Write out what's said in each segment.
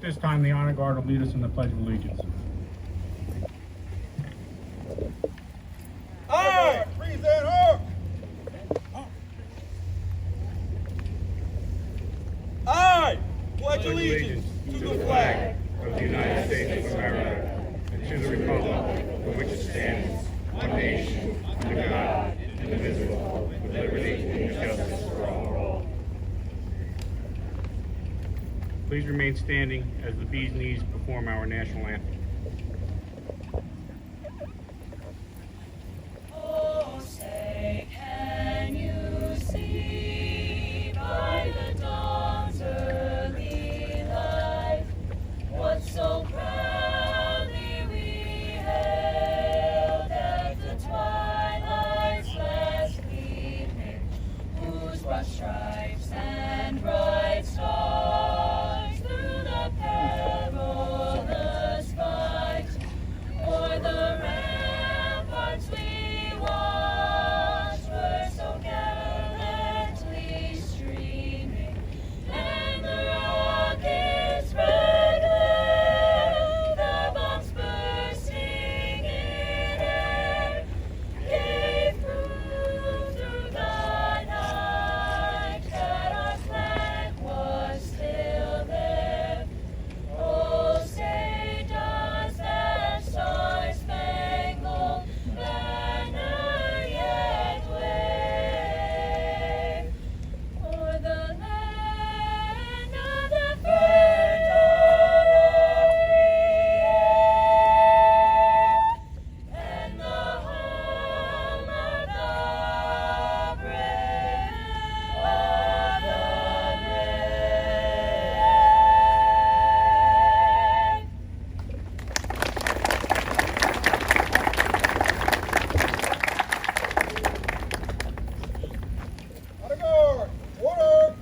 this time, the Honor Guard will lead us in the Pledge of Allegiance. I present her. I pledge allegiance to the flag of the United States of America and to the republic for which it stands, one nation, under God, indivisible, with liberty and justice for all. Please remain standing as the Bees Knees perform our national anthem. Oh, say, can you see by the dawn's early light what so proudly we hailed at the twilight's last gleaming, whose broad stripes and bright stars through the perilous fight o'er the ramparts we watched were so gallantly streaming, and the rockets' red glare, the bombs bursting in air, gave proof through the night that our flag was still there. Oh, say does that star-spangled banner yet wave o'er the land of the free and the home of the brave, of the brave. Honor Guard. Order.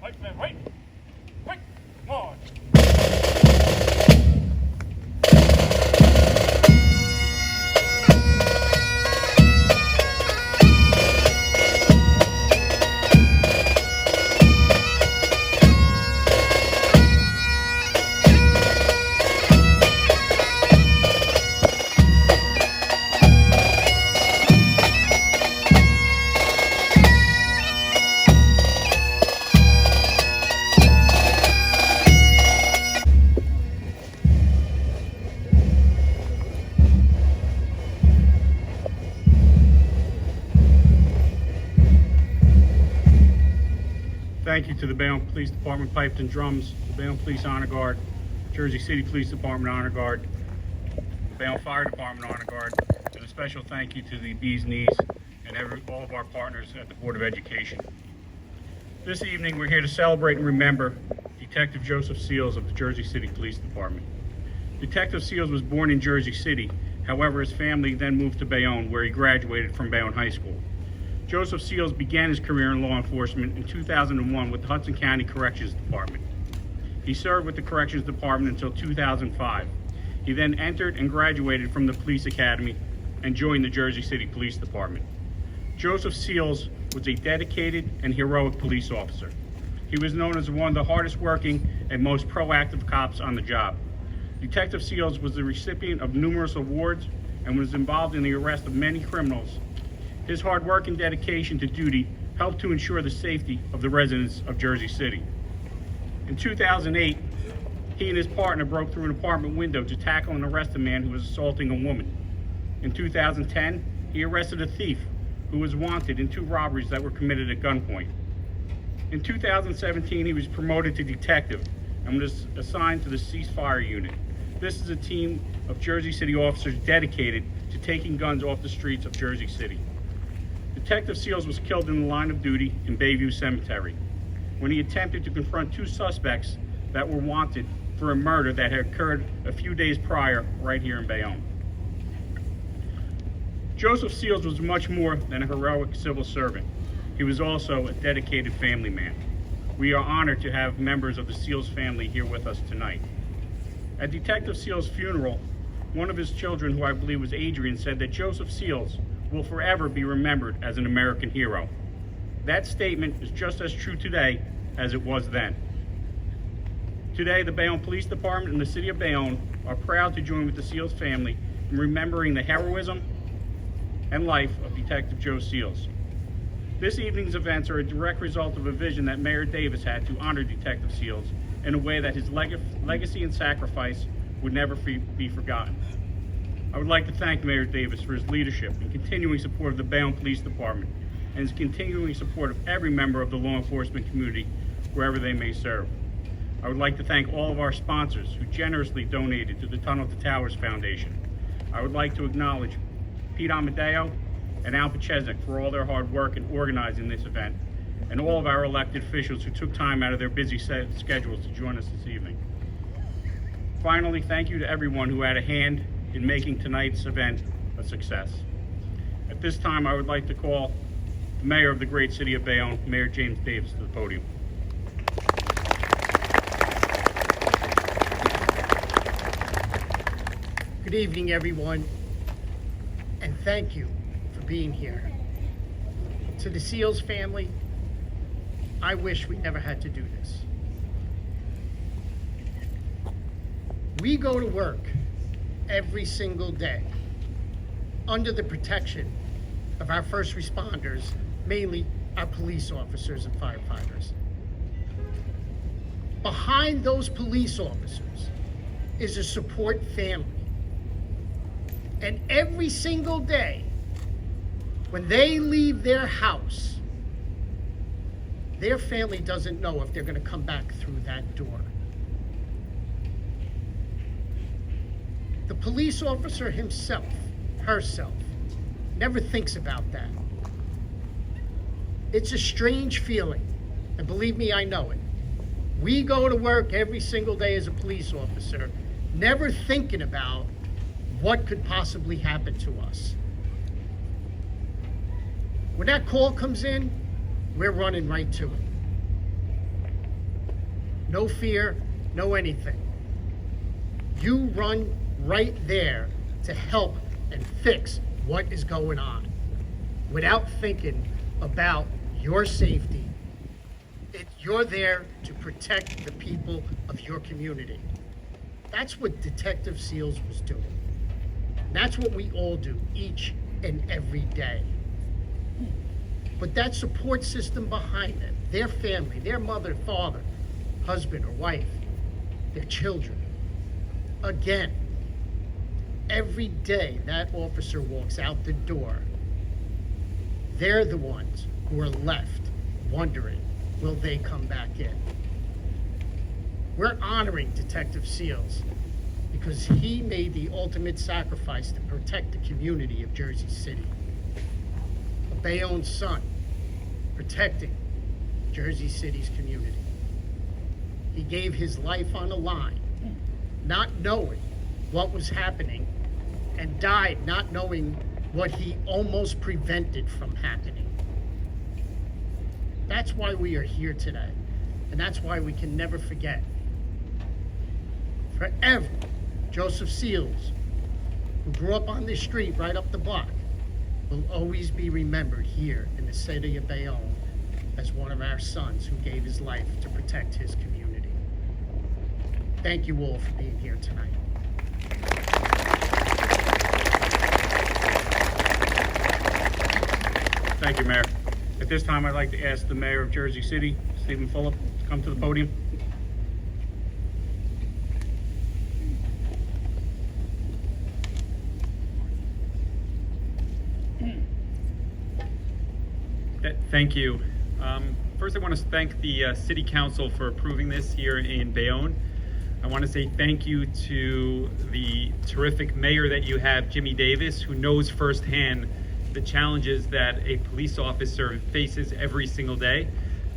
March. Wait! March! Thank you to the Bayonne Police Department Pipes and Drums, the Bayonne Police Honor Guard, Jersey City Police Department Honor Guard, Bayonne Fire Department Honor Guard, and a special thank you to the Bees Knees and all of our partners at the Board of Education. This evening, we're here to celebrate and remember Detective Joseph Seals of the Jersey City Police Department. Detective Seals was born in Jersey City. However, his family then moved to Bayonne, where he graduated from Bayonne High School. Joseph Seals began his career in law enforcement in 2001 with the Hudson County Corrections Department. He served with the Corrections Department until 2005. He then entered and graduated from the Police Academy and joined the Jersey City Police Department. Joseph Seals was a dedicated and heroic police officer. He was known as one of the hardest working and most proactive cops on the job. Detective Seals was the recipient of numerous awards and was involved in the arrest of many criminals. His hard work and dedication to duty helped to ensure the safety of the residents of Jersey City. In 2008, he and his partner broke through an apartment window to tackle and arrest a man who was assaulting a woman. In 2010, he arrested a thief who was wanted in 2 robberies that were committed at gunpoint. In 2017, he was promoted to detective and was assigned to the ceasefire unit. This is a team of Jersey City officers dedicated to taking guns off the streets of Jersey City. Detective Seals was killed in the line of duty in Bayview Cemetery when he attempted to confront 2 suspects that were wanted for a murder that had occurred a few days prior right here in Bayonne. Joseph Seals was much more than a heroic civil servant. He was also a dedicated family man. We are honored to have members of the Seals family here with us tonight. At Detective Seals' funeral, one of his children, who I believe was Adrian, said that Joseph Seals will forever be remembered as an American hero. That statement is just as true today as it was then. Today, the Bayonne Police Department and the City of Bayonne are proud to join with the Seals family in remembering the heroism and life of Detective Joe Seals. This evening's events are a direct result of a vision that Mayor Davis had to honor Detective Seals in a way that his legacy and sacrifice would never be forgotten. I would like to thank Mayor Davis for his leadership and continuing support of the Bayonne Police Department and his continuing support of every member of the law enforcement community wherever they may serve. I would like to thank all of our sponsors who generously donated to the Tunnel to Towers Foundation. I would like to acknowledge Pete Amadeo and Al Pachesnik for all their hard work in organizing this event, and all of our elected officials who took time out of their busy schedules to join us this evening. Finally, thank you to everyone who had a hand in making tonight's event a success. At this time, I would like to call the Mayor of the great city of Bayonne, Mayor James Davis, to the podium. Good evening, everyone, and thank you for being here. To the Seals family, I wish we never had to do this. We go to work every single day under the protection of our first responders, mainly our police officers and firefighters. Behind those police officers is a support family. And every single day, when they leave their house, their family doesn't know if they're going to come back through that door. The police officer himself, herself, never thinks about that. It's a strange feeling, and believe me, I know it. We go to work every single day as a police officer, never thinking about what could possibly happen to us. When that call comes in, we're running right to it. No fear, no anything. You run right there to help and fix what is going on without thinking about your safety. You're there to protect the people of your community. That's what Detective Seals was doing. That's what we all do each and every day. But that support system behind them, their family, their mother, father, husband or wife, their children, again, every day that officer walks out the door, they're the ones who are left wondering, will they come back in? We're honoring Detective Seals because he made the ultimate sacrifice to protect the community of Jersey City. A Bayonne son, protecting Jersey City's community. He gave his life on the line, not knowing what was happening and died not knowing what he almost prevented from happening. That's why we are here today, and that's why we can never forget. Forever, Joseph Seals, who grew up on this street right up the block, will always be remembered here in the city of Bayonne as one of our sons who gave his life to protect his community. Thank you all for being here tonight. Thank you, Mayor. At this time, I'd like to ask the Mayor of Jersey City, Stephen Fulop, to come to the podium. Thank you. First, I want to thank the City Council for approving this here in Bayonne. I want to say thank you to the terrific mayor that you have, Jimmy Davis, who knows firsthand the challenges that a police officer faces every single day.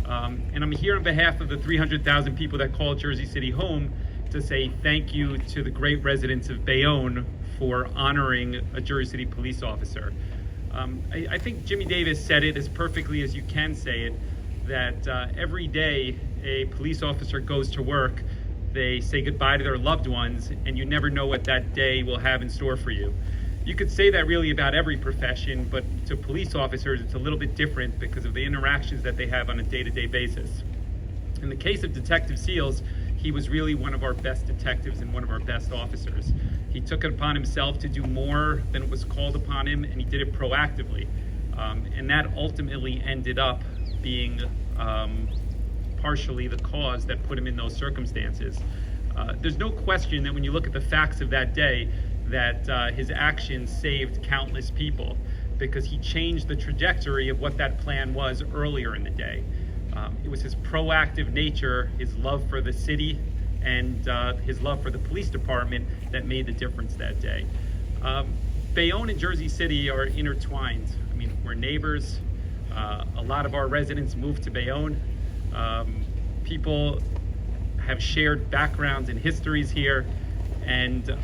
And I'm here on behalf of the 300,000 people that call Jersey City home to say thank you to the great residents of Bayonne for honoring a Jersey City police officer. I think Jimmy Davis said it as perfectly as you can say it, that every day a police officer goes to work, they say goodbye to their loved ones, and you never know what that day will have in store for you. You could say that really about every profession, but to police officers, it's a little bit different because of the interactions that they have on a day-to-day basis. In the case of Detective Seals, he was really one of our best detectives and one of our best officers. He took it upon himself to do more than was called upon him, and he did it proactively. And that ultimately ended up being partially the cause that put him in those circumstances. There's no question that when you look at the facts of that day, that his actions saved countless people because he changed the trajectory of what that plan was earlier in the day. It was his proactive nature, his love for the city, and his love for the police department that made the difference that day. Bayonne and Jersey City are intertwined. I mean, we're neighbors. A lot of our residents moved to Bayonne. People have shared backgrounds and histories here, and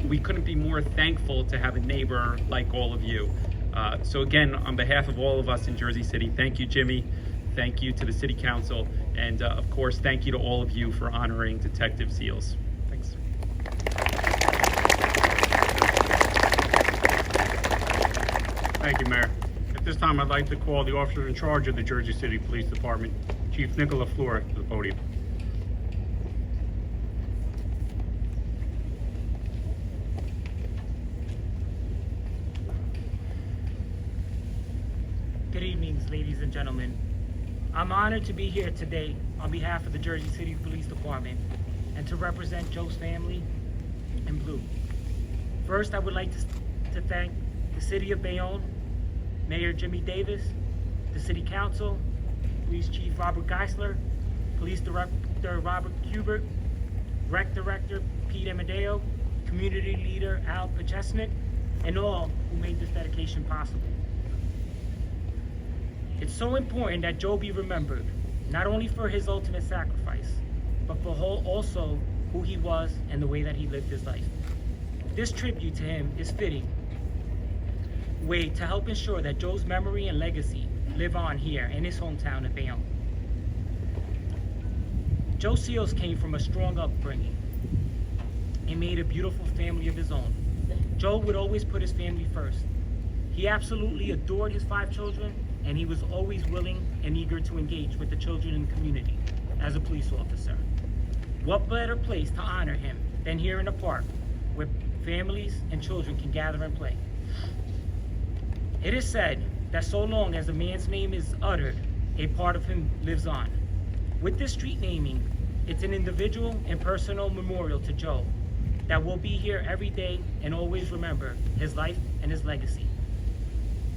we couldn't be more thankful to have a neighbor like all of you. So again, on behalf of all of us in Jersey City, thank you, Jimmy. Thank you to the City Council, and of course, thank you to all of you for honoring Detective Seals. Thanks. Thank you, Mayor. At this time, I'd like to call the officer in charge of the Jersey City Police Department, Chief Nicola Flora, to the podium. Good evening, ladies and gentlemen. I'm honored to be here today on behalf of the Jersey City Police Department and to represent Joe's family in blue. First, I would like to thank the City of Bayonne, Mayor Jimmy Davis, the City Council, Police Chief Robert Geisler, Police Director Robert Hubert, Rec Director Pete Amadeo, Community Leader Al Pachesnik, and all who made this dedication possible. It's so important that Joe be remembered, not only for his ultimate sacrifice, but for also who he was and the way that he lived his life. This tribute to him is fitting way to help ensure that Joe's memory and legacy live on here in his hometown of Bayonne. Joe Seals came from a strong upbringing and made a beautiful family of his own. Joe would always put his family first. He absolutely adored his 5 children, and he was always willing and eager to engage with the children in the community as a police officer. What better place to honor him than here in the park, where families and children can gather and play. It is said that so long as a man's name is uttered, a part of him lives on. With this street naming, it's an individual and personal memorial to Joe that will be here every day and always remember his life and his legacy.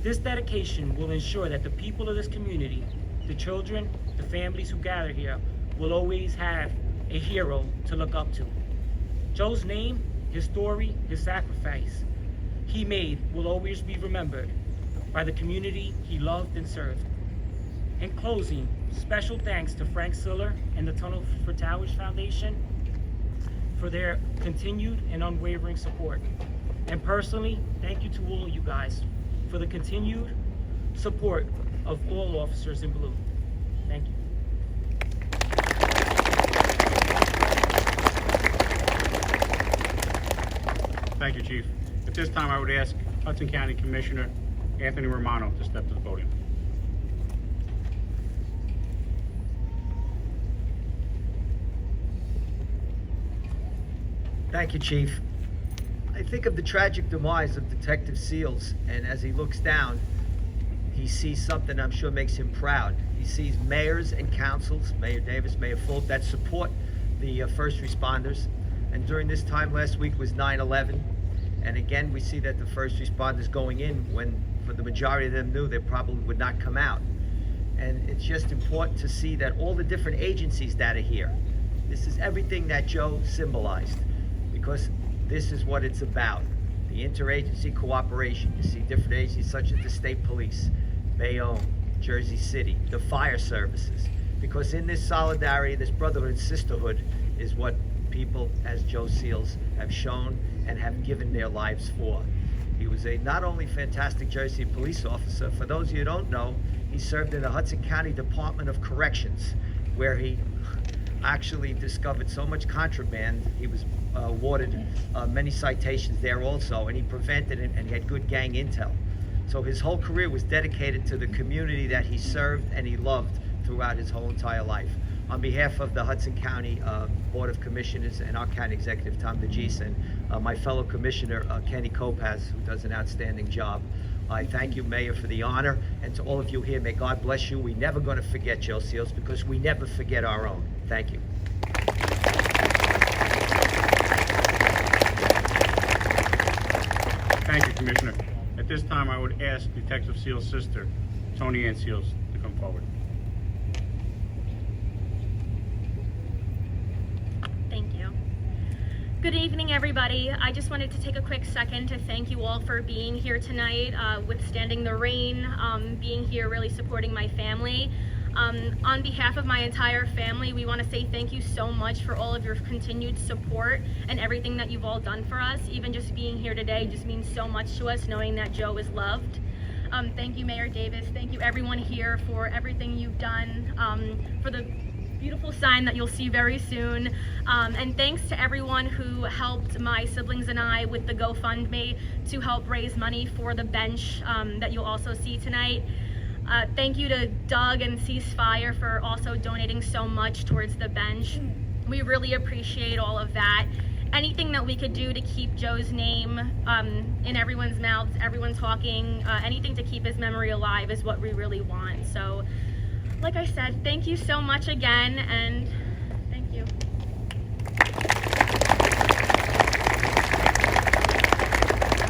This dedication will ensure that the people of this community, the children, the families who gather here, will always have a hero to look up to. Joe's name, his story, his sacrifice he made will always be remembered by the community he loved and served. In closing, special thanks to Frank Siller and the Tunnel for Towers Foundation for their continued and unwavering support. And personally, thank you to all of you guys for the continued support of all officers in blue. Thank you. Thank you, Chief. At this time, I would ask Hudson County Commissioner Anthony Romano to step to the podium. Thank you, Chief. I think of the tragic demise of Detective Seals, and as he looks down, he sees something I'm sure makes him proud. He sees mayors and councils, Mayor Davis, Mayor Fulton, that support the first responders. And during this time last week was 9/11. And again, we see that the first responders going in when, for the majority of them, knew they probably would not come out. And it's just important to see that all the different agencies that are here, this is everything that Joe symbolized, because this is what it's about. The interagency cooperation. You see different agencies such as the state police, Bayonne, Jersey City, the fire services. Because in this solidarity, this brotherhood and sisterhood is what people, as Joe Seals, have shown and have given their lives for. He was a not only fantastic Jersey police officer, for those of you who don't know, he served in the Hudson County Department of Corrections, where he actually discovered so much contraband. He was awarded many citations there also, and he prevented it, and he had good gang intel. So his whole career was dedicated to the community that he served and he loved throughout his whole entire life. On behalf of the Hudson County Board of Commissioners and our county executive, Tom DeGise, and my fellow commissioner, Kenny Kopaz, who does an outstanding job, I thank you, Mayor, for the honor, and to all of you here, may God bless you. We're never going to forget Joe Seals, because we never forget our own. Thank you. Thank you, Commissioner. At this time, I would ask Detective Seals' sister, Tony Ann Seals, to come forward. Thank you. Good evening, everybody. I just wanted to take a quick second to thank you all for being here tonight, withstanding the rain, being here, really supporting my family. On behalf of my entire family, we want to say thank you so much for all of your continued support and everything that you've all done for us. Even just being here today just means so much to us, knowing that Joe is loved. Thank you, Mayor Davis. Thank you, everyone here, for everything you've done, for the beautiful sign that you'll see very soon. And thanks to everyone who helped my siblings and I with the GoFundMe to help raise money for the bench that you'll also see tonight. Thank you to Doug and Ceasefire for also donating so much towards the bench. We really appreciate all of that. Anything that we could do to keep Joe's name in everyone's mouths, everyone talking, anything to keep his memory alive is what we really want. So, like I said, thank you so much again, and thank you.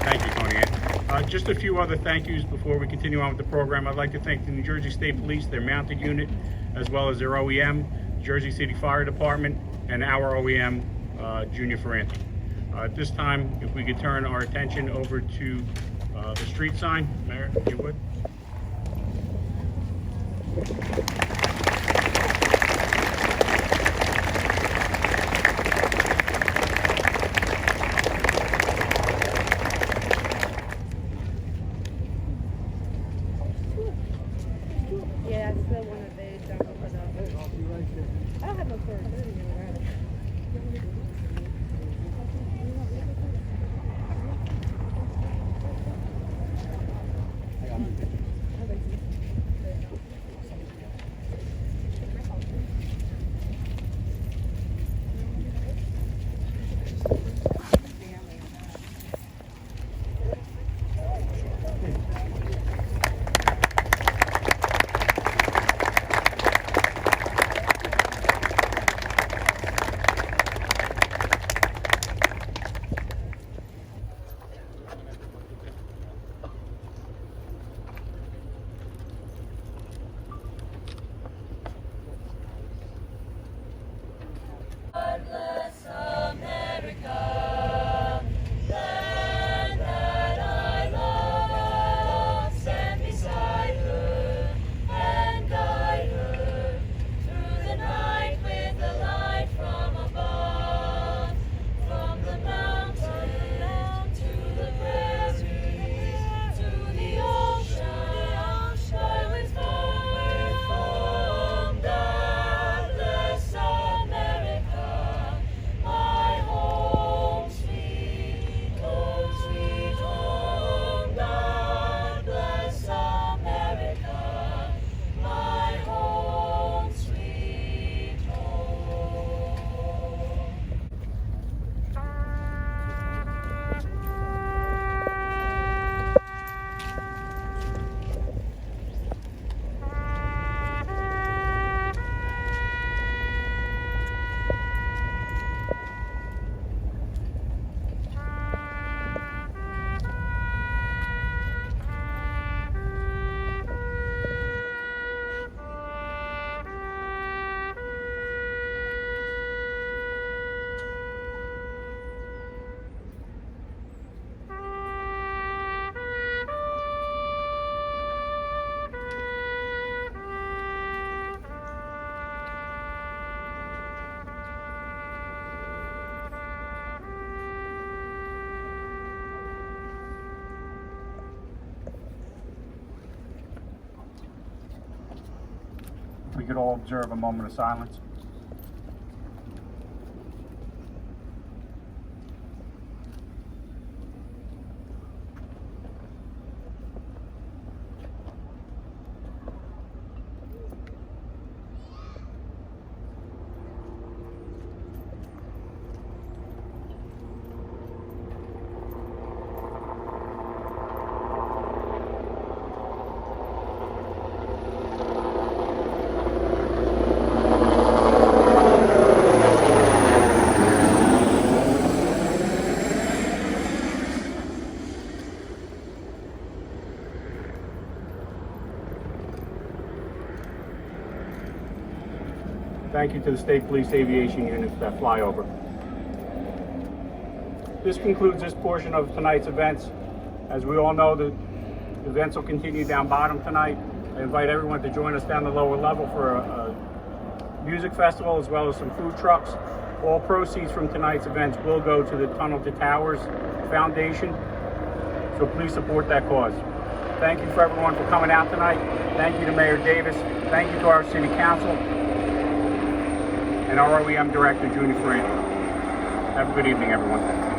Thank you, Tony Ann. Just a few other thank yous before we continue on with the program. I'd like to thank the New Jersey State Police, their mounted unit, as well as their OEM, Jersey City Fire Department, and our OEM, Junior for Anthem. At this time, if we could turn our attention over to the street sign, Mayor, if you would. Yeah, that's the one that they dump over the. I don't have no storage. I didn't even grab it. we could all observe a moment of silence. Thank you to the State Police Aviation units that fly over. This concludes this portion of tonight's events. As we all know, the events will continue down bottom tonight. I invite everyone to join us down the lower level for a music festival as well as some food trucks. All proceeds from tonight's events will go to the Tunnel to Towers Foundation, so please support that cause. Thank you for everyone for coming out tonight. Thank you to Mayor Davis. Thank you to our City Council and our OEM Director, Junie Ferrand. Have a good evening, everyone.